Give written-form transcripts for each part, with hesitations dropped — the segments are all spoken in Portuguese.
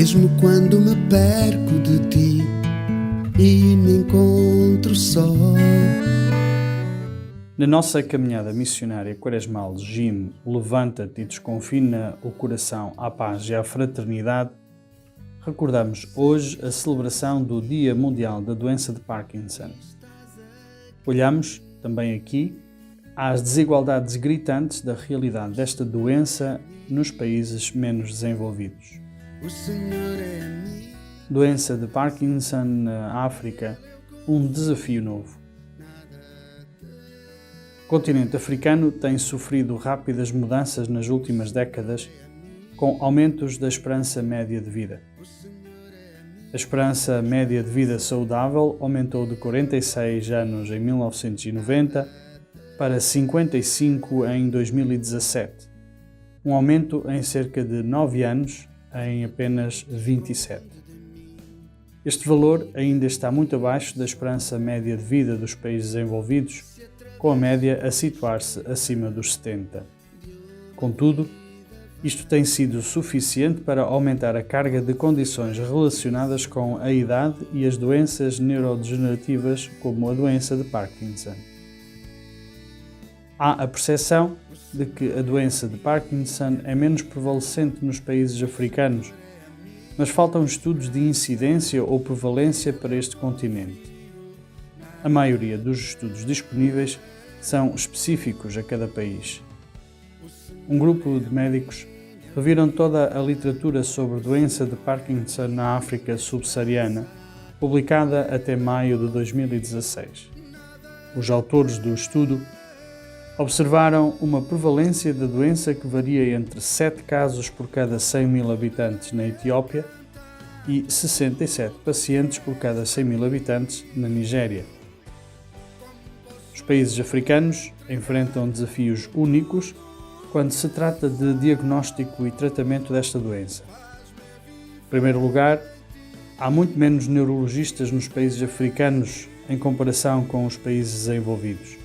mesmo quando me perco de ti e me encontro só. Na nossa caminhada missionária quaresmal, Jim, levanta-te e desconfina o coração à paz e à fraternidade, recordamos hoje a celebração do Dia Mundial da Doença de Parkinson. Olhamos, também aqui, às desigualdades gritantes da realidade desta doença nos países menos desenvolvidos. Doença de Parkinson na África, um desafio novo. O continente africano tem sofrido rápidas mudanças nas últimas décadas, com aumentos da esperança média de vida. A esperança média de vida saudável aumentou de 46 anos em 1990 para 55 em 2017, um aumento em cerca de 9 anos em apenas 27. Este valor ainda está muito abaixo da esperança média de vida dos países desenvolvidos, com a média a situar-se acima dos 70. Contudo, isto tem sido suficiente para aumentar a carga de condições relacionadas com a idade e as doenças neurodegenerativas, como a doença de Parkinson. Há a percepção de que a doença de Parkinson é menos prevalecente nos países africanos, mas faltam estudos de incidência ou prevalência para este continente. A maioria dos estudos disponíveis são específicos a cada país. Um grupo de médicos reviram toda a literatura sobre doença de Parkinson na África subsaariana, publicada até maio de 2016. Os autores do estudo observaram uma prevalência da doença que varia entre 7 casos por cada 100 mil habitantes na Etiópia e 67 pacientes por cada 100 mil habitantes na Nigéria. Os países africanos enfrentam desafios únicos quando se trata de diagnóstico e tratamento desta doença. Em primeiro lugar, há muito menos neurologistas nos países africanos em comparação com os países desenvolvidos.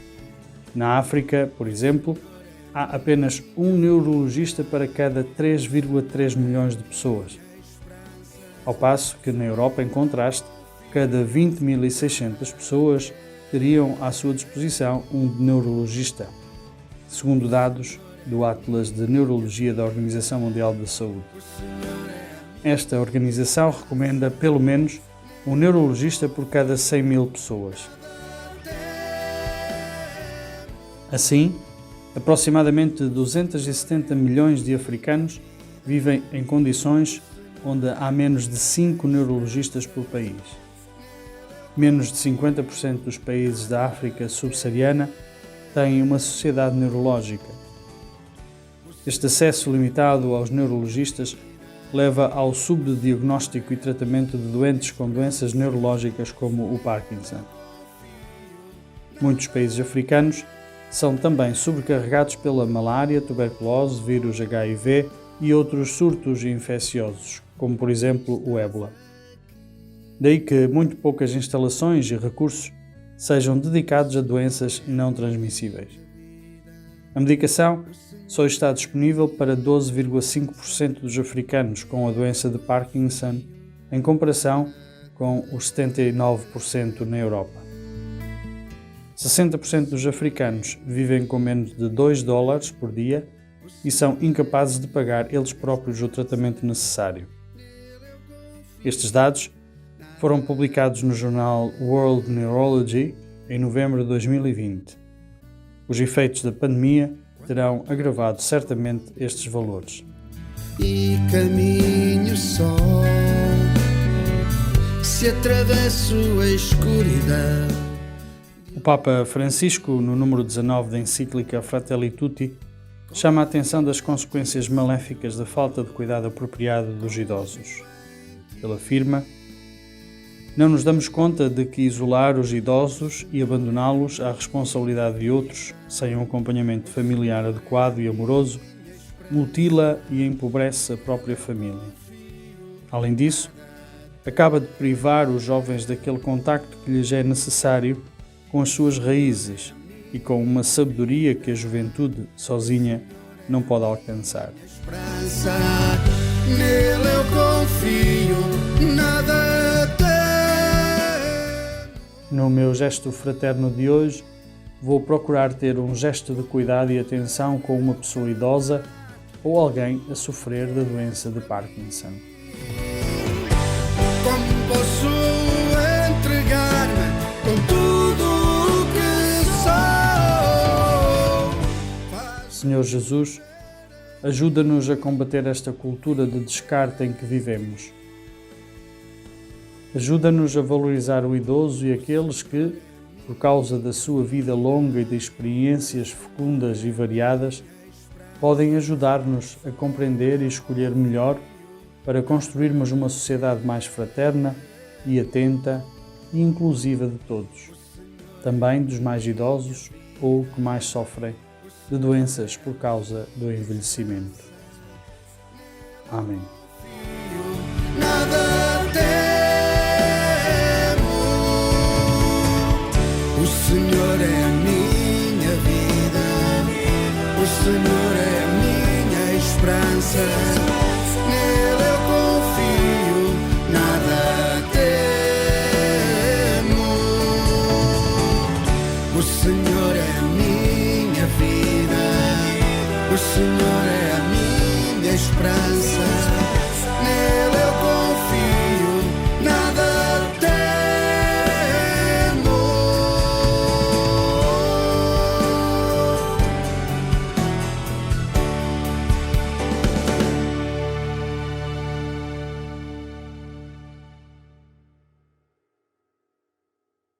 Na África, por exemplo, há apenas um neurologista para cada 3,3 milhões de pessoas. Ao passo que na Europa, em contraste, cada 20.600 pessoas teriam à sua disposição um neurologista, segundo dados do Atlas de Neurologia da Organização Mundial da Saúde. Esta organização recomenda pelo menos um neurologista por cada 100 mil pessoas. Assim, aproximadamente 270 milhões de africanos vivem em condições onde há menos de 5 neurologistas por país. Menos de 50% dos países da África subsaariana têm uma sociedade neurológica. Este acesso limitado aos neurologistas leva ao subdiagnóstico e tratamento de doentes com doenças neurológicas como o Parkinson. Muitos países africanos são também sobrecarregados pela malária, tuberculose, vírus HIV e outros surtos infecciosos, como por exemplo o ébola. Daí que muito poucas instalações e recursos sejam dedicados a doenças não transmissíveis. A medicação só está disponível para 12,5% dos africanos com a doença de Parkinson, em comparação com os 79% na Europa. 60% dos africanos vivem com menos de $2 por dia e são incapazes de pagar eles próprios o tratamento necessário. Estes dados foram publicados no jornal World Neurology em novembro de 2020. Os efeitos da pandemia terão agravado certamente estes valores. E caminho só, se atravesso a escuridão. O Papa Francisco, no número 19 da encíclica Fratelli Tutti, chama a atenção das consequências maléficas da falta de cuidado apropriado dos idosos. Ele afirma: não nos damos conta de que isolar os idosos e abandoná-los à responsabilidade de outros, sem um acompanhamento familiar adequado e amoroso, mutila e empobrece a própria família. Além disso, acaba de privar os jovens daquele contacto que lhes é necessário com as suas raízes e com uma sabedoria que a juventude sozinha não pode alcançar. Nele eu confio. No meu gesto fraterno de hoje, vou procurar ter um gesto de cuidado e atenção com uma pessoa idosa ou alguém a sofrer da doença de Parkinson. Como posso entregar-me com tudo o que sou? Senhor Jesus, ajuda-nos a combater esta cultura de descarte em que vivemos. Ajuda-nos a valorizar o idoso e aqueles que, por causa da sua vida longa e de experiências fecundas e variadas, podem ajudar-nos a compreender e escolher melhor para construirmos uma sociedade mais fraterna e atenta e inclusiva de todos, também dos mais idosos ou que mais sofrem de doenças por causa do envelhecimento. Amém. Nada temo, o Senhor é a minha vida, o Senhor é a minha esperança, nele eu confio, nada temo, o Senhor é a minha vida, o Senhor é a minha esperança.